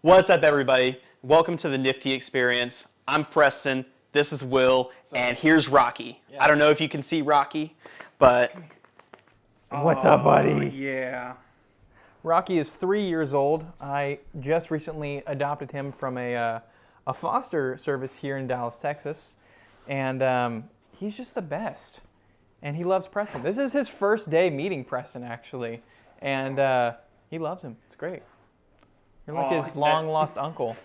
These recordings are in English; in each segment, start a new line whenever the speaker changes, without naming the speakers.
What's up, everybody? Welcome to the Nifty experience. I'm Preston, this is Will, and here's Rocky. I don't know if you can see Rocky, but...
What's up, buddy?
Yeah.
Rocky is 3 years old. I just recently adopted him from a foster service here in Dallas, Texas, and he's just the best. And he loves Preston. This is his first day meeting Preston, actually, and he loves him. It's great. You're like his long-lost uncle.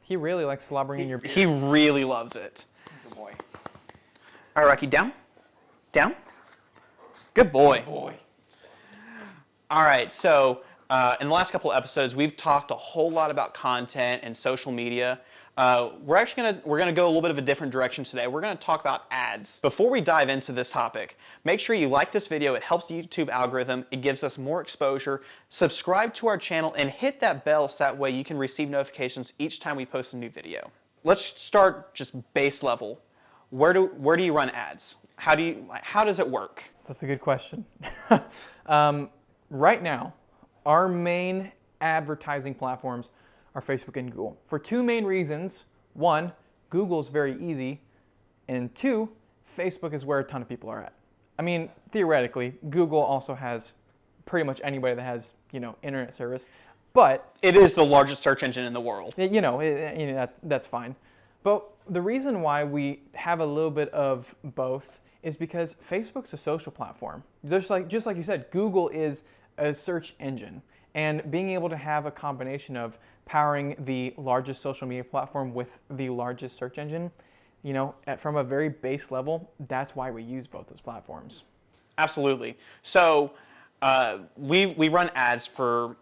He really likes slobbering in your beard.
He really loves it.
Good boy.
All right, Rocky, down. Down. Good boy.
Good boy.
All right, so in the last couple episodes, we've talked a whole lot about content and social media. We're gonna go a little bit of a different direction today. We're gonna talk about ads. Before we dive into this topic, make sure you like this video. It helps the YouTube algorithm. It gives us more exposure. Subscribe to our channel and hit that bell so that way you can receive notifications each time we post a new video. Let's start just base level. Where do you run ads? How does it work?
So that's a good question. Right now, our main advertising platforms are Facebook and Google for two main reasons. One, Google's very easy, and two, Facebook is where a ton of people are at. I mean, theoretically, Google also has pretty much anybody that has, internet service, but
it is the largest search engine in the world.
That's fine. But the reason why we have a little bit of both is because Facebook's a social platform. Just like you said, Google is a search engine. And being able to have a combination of powering the largest social media platform with the largest search engine, from a very base level, that's why we use both those platforms.
Absolutely. So we run ads for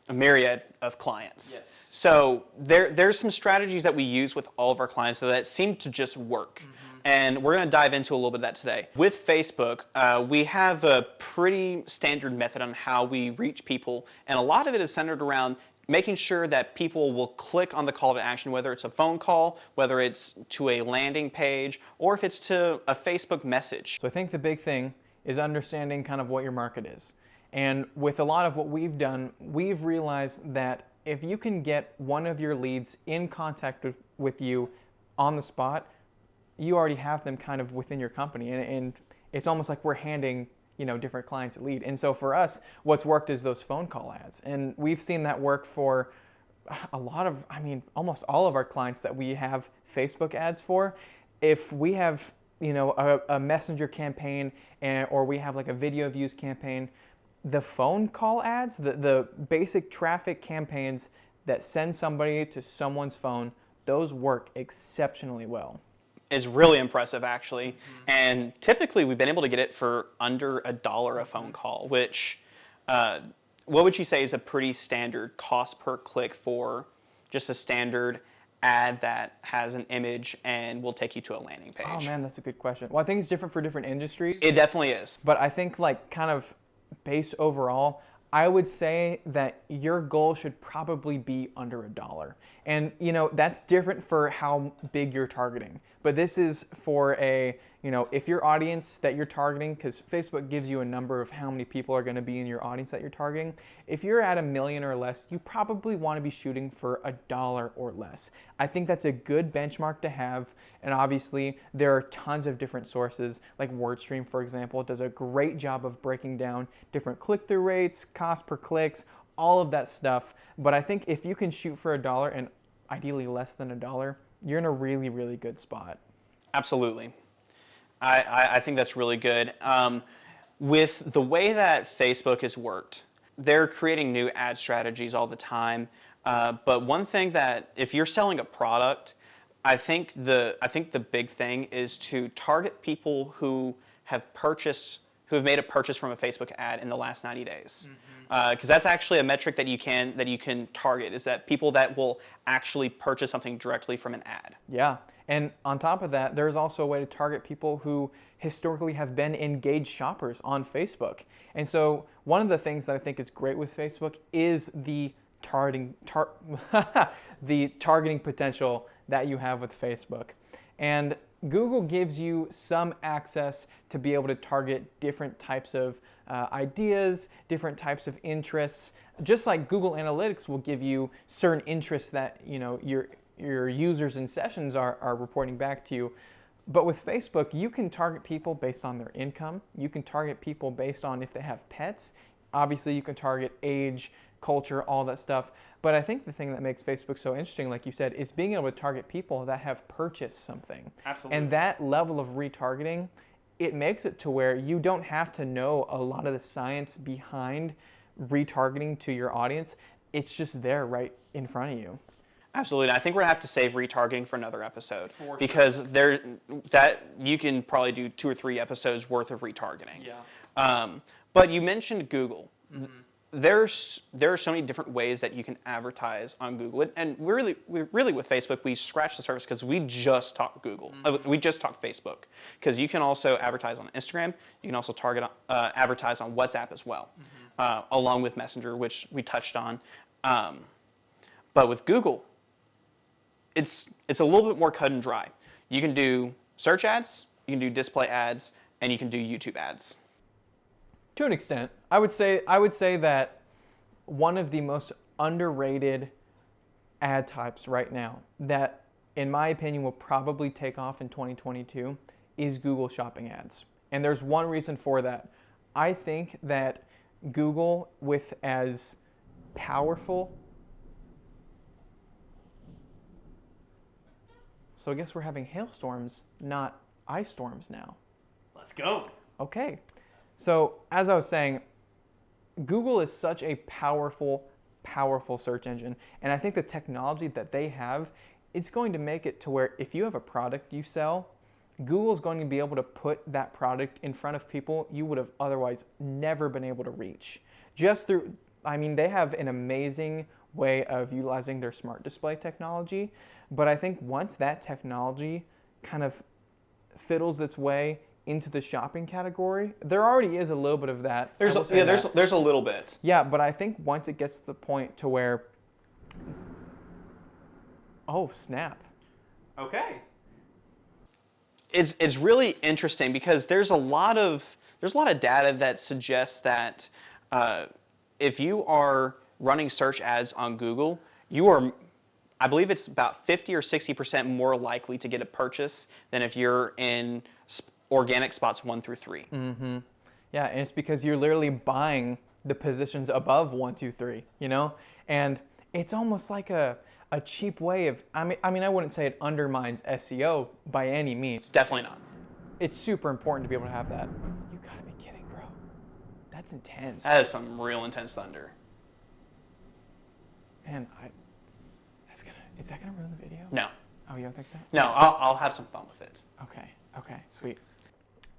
a myriad of clients.
Yes.
So there's some strategies that we use with all of our clients that seem to just work. Mm-hmm. And we're going to dive into a little bit of that today. With Facebook, we have a pretty standard method on how we reach people. And a lot of it is centered around making sure that people will click on the call to action, whether it's a phone call, whether it's to a landing page, or if it's to a Facebook message.
So I think the big thing is understanding kind of what your market is. And with a lot of what we've done, we've realized that if you can get one of your leads in contact with you on the spot, you already have them kind of within your company. And it's almost like we're handing, different clients a lead. And so for us, what's worked is those phone call ads. And we've seen that work for almost all of our clients that we have Facebook ads for. If we have, a messenger campaign or we have like a video views campaign, the phone call ads, the basic traffic campaigns that send somebody to someone's phone, those work exceptionally well.
Is really impressive, actually. Mm-hmm. And typically we've been able to get it for under $1 a phone call, which what would you say is a pretty standard cost per click for just a standard ad that has an image and will take you to a landing page?
Oh man, that's a good question. Well, I think it's different for different industries.
It definitely is.
But I think kind of base overall, I would say that your goal should probably be under $1. And, that's different for how big you're targeting. But this is for if your audience that you're targeting, because Facebook gives you a number of how many people are going to be in your audience that you're targeting. If you're at 1 million or less, you probably want to be shooting for $1 or less. I think that's a good benchmark to have. And obviously, there are tons of different sources, like WordStream, for example, does a great job of breaking down different click-through rates, cost per clicks, all of that stuff. But I think if you can shoot for $1 and ideally less than $1, you're in a really, really good spot.
Absolutely. I think that's really good. With the way that Facebook has worked, they're creating new ad strategies all the time. But one thing that if you're selling a product, I think the big thing is to target people who have made a purchase from a Facebook ad in the last 90 days. Because that's actually a metric that you can target, is that people that will actually purchase something directly from an ad.
Yeah, and on top of that, there's also a way to target people who historically have been engaged shoppers on Facebook. And so one of the things that I think is great with Facebook is the targeting potential that you have with Facebook. And Google gives you some access to be able to target different types of ideas, different types of interests. Just like Google Analytics will give you certain interests that your users and sessions are reporting back to you. But with Facebook, you can target people based on their income. You can target people based on if they have pets. Obviously, you can target age, culture, all that stuff. But I think the thing that makes Facebook so interesting, like you said, is being able to target people that have purchased something.
Absolutely.
And that level of retargeting, it makes it to where you don't have to know a lot of the science behind retargeting to your audience. It's just there right in front of you.
Absolutely. I think we're going to have to save retargeting for another episode because you can probably do 2 or 3 episodes worth of retargeting.
Yeah.
But you mentioned Google.
Mm-hmm.
There are so many different ways that you can advertise on Google. And we're really with Facebook, we scratched the surface because we just talked Google. We just talked Facebook. Because you can also advertise on Instagram. You can also advertise on WhatsApp as well, along with Messenger, which we touched on. But with Google, it's a little bit more cut and dry. You can do search ads, you can do display ads, and you can do YouTube ads.
To an extent, I would say that one of the most underrated ad types right now that, in my opinion, will probably take off in 2022 is Google Shopping ads. And there's one reason for that. I think that Google, with as powerful... So I guess we're having hailstorms, not ice storms now.
Let's go.
Okay. So as I was saying, Google is such a powerful search engine. And I think the technology that they have, it's going to make it to where if you have a product you sell, Google's going to be able to put that product in front of people you would have otherwise never been able to reach. They have an amazing way of utilizing their smart display technology. But I think once that technology kind of fiddles its way into the shopping category, there already is a little bit of that.
There's a little bit.
Yeah, but I think once it gets to the point to where, oh snap.
Okay. It's really interesting because there's a lot of data that suggests that if you are running search ads on Google, you are, I believe it's about 50 or 60% more likely to get a purchase than if you're in organic spots 1 through 3.
Mm-hmm. Yeah, and it's because you're literally buying the positions above 1, 2, 3, And it's almost like a cheap way of, I wouldn't say it undermines SEO by any means.
Definitely not.
It's super important to be able to have that. You gotta be kidding, bro. That's intense.
That is some real intense thunder.
Man, is that gonna ruin the video?
No.
Oh, you don't think so?
No, I'll have some fun with it.
Okay, sweet.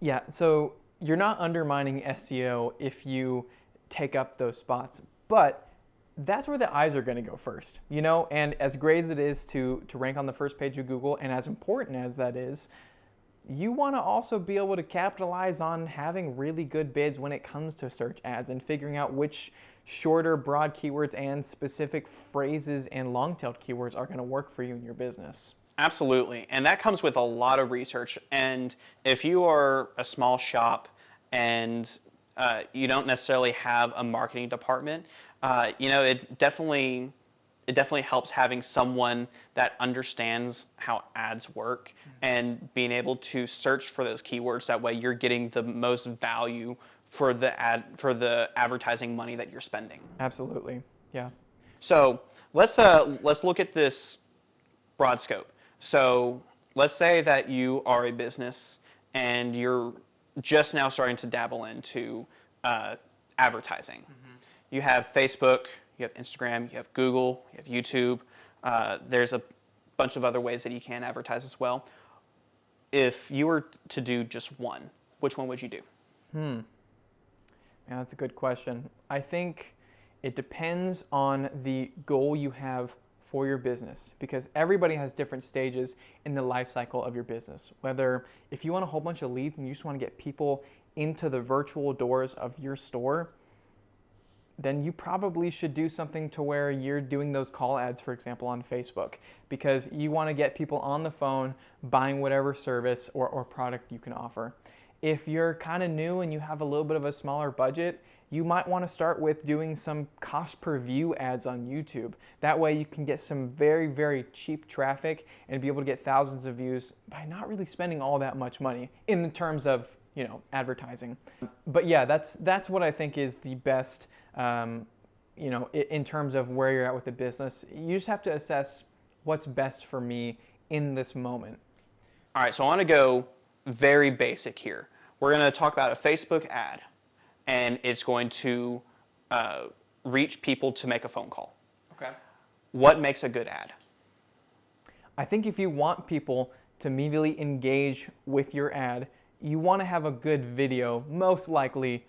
Yeah, so you're not undermining SEO if you take up those spots, but that's where the eyes are going to go first, And as great as it is to rank on the first page of Google, and as important as that is, you want to also be able to capitalize on having really good bids when it comes to search ads and figuring out which shorter, broad keywords and specific phrases and long-tailed keywords are going to work for you in your business.
Absolutely, and that comes with a lot of research. And if you are a small shop and you don't necessarily have a marketing department, it definitely helps having someone that understands how ads work and being able to search for those keywords. That way, you're getting the most value for the advertising money that you're spending.
Absolutely, yeah.
So let's look at this broad scope. So let's say that you are a business and you're just now starting to dabble into advertising. Mm-hmm. You have Facebook, you have Instagram, you have Google, you have YouTube. There's a bunch of other ways that you can advertise as well. If you were to do just one, which one would you do?
Yeah, that's a good question. I think it depends on the goal you have for your business, because everybody has different stages in the life cycle of your business. Whether if you want a whole bunch of leads and you just want to get people into the virtual doors of your store, then you probably should do something to where you're doing those call ads, for example, on Facebook, because you want to get people on the phone buying whatever service or product you can offer. if you're kind of new and you have a little bit of a smaller budget, you might want to start with doing some cost per view ads on YouTube. That way you can get some very, very cheap traffic and be able to get thousands of views by not really spending all that much money in terms of, you know, advertising. But yeah, that's what I think is the best, you know, in terms of where you're at with the business. You just have to assess what's best for me in this moment.
All right, so I want to go very basic here. We're going to talk about a Facebook ad, and it's going to reach people to make a phone call.
Okay.
What makes a good ad?
I think if you want people to immediately engage with your ad, you want to have a good video, most likely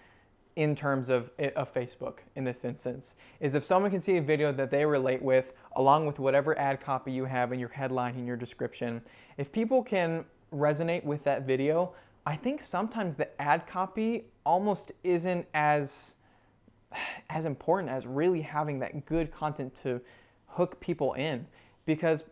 in terms of Facebook in this instance. Is if someone can see a video that they relate with, along with whatever ad copy you have in your headline, in your description, if people can resonate with that video, I think sometimes the ad copy almost isn't as important as really having that good content to hook people in. Because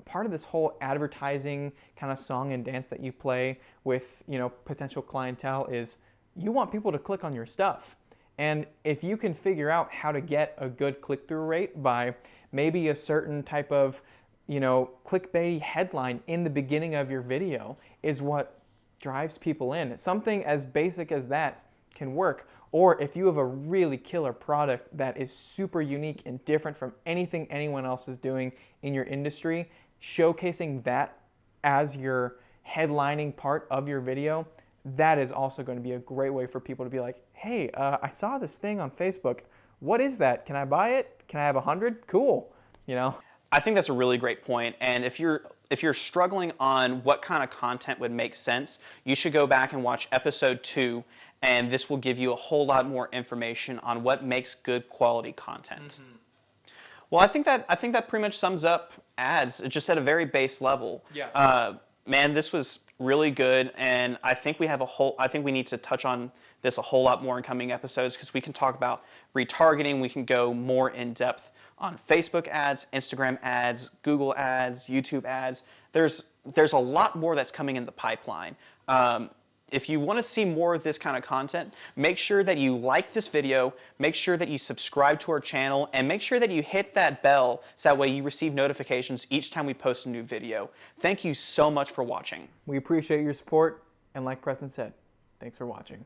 part of this whole advertising kind of song and dance that you play with, you know, potential clientele is you want people to click on your stuff. And if you can figure out how to get a good click-through rate by maybe a certain type of, you know, clickbaity headline in the beginning of your video is what drives people in. Something as basic as that can work. Or if you have a really killer product that is super unique and different from anything anyone else is doing in your industry, showcasing that as your headlining part of your video, that is also going to be a great way for people to be like, hey, I saw this thing on Facebook. What is that? Can I buy it? Can I have 100? Cool. You know?
I think that's a really great point. And if you're struggling on what kind of content would make sense, you should go back and watch episode 2, and this will give you a whole lot more information on what makes good quality content. Mm-hmm. Well, I think that pretty much sums up ads, just at a very base level.
Yeah.
Man, this was really good, and I think we need to touch on this a whole lot more in coming episodes, because we can talk about retargeting. We can go more in depth on Facebook ads, Instagram ads, Google ads, YouTube ads. There's a lot more that's coming in the pipeline. If you want to see more of this kind of content, make sure that you like this video, make sure that you subscribe to our channel, and make sure that you hit that bell so that way you receive notifications each time we post a new video. Thank you so much for watching.
We appreciate your support, and like Preston said, thanks for watching.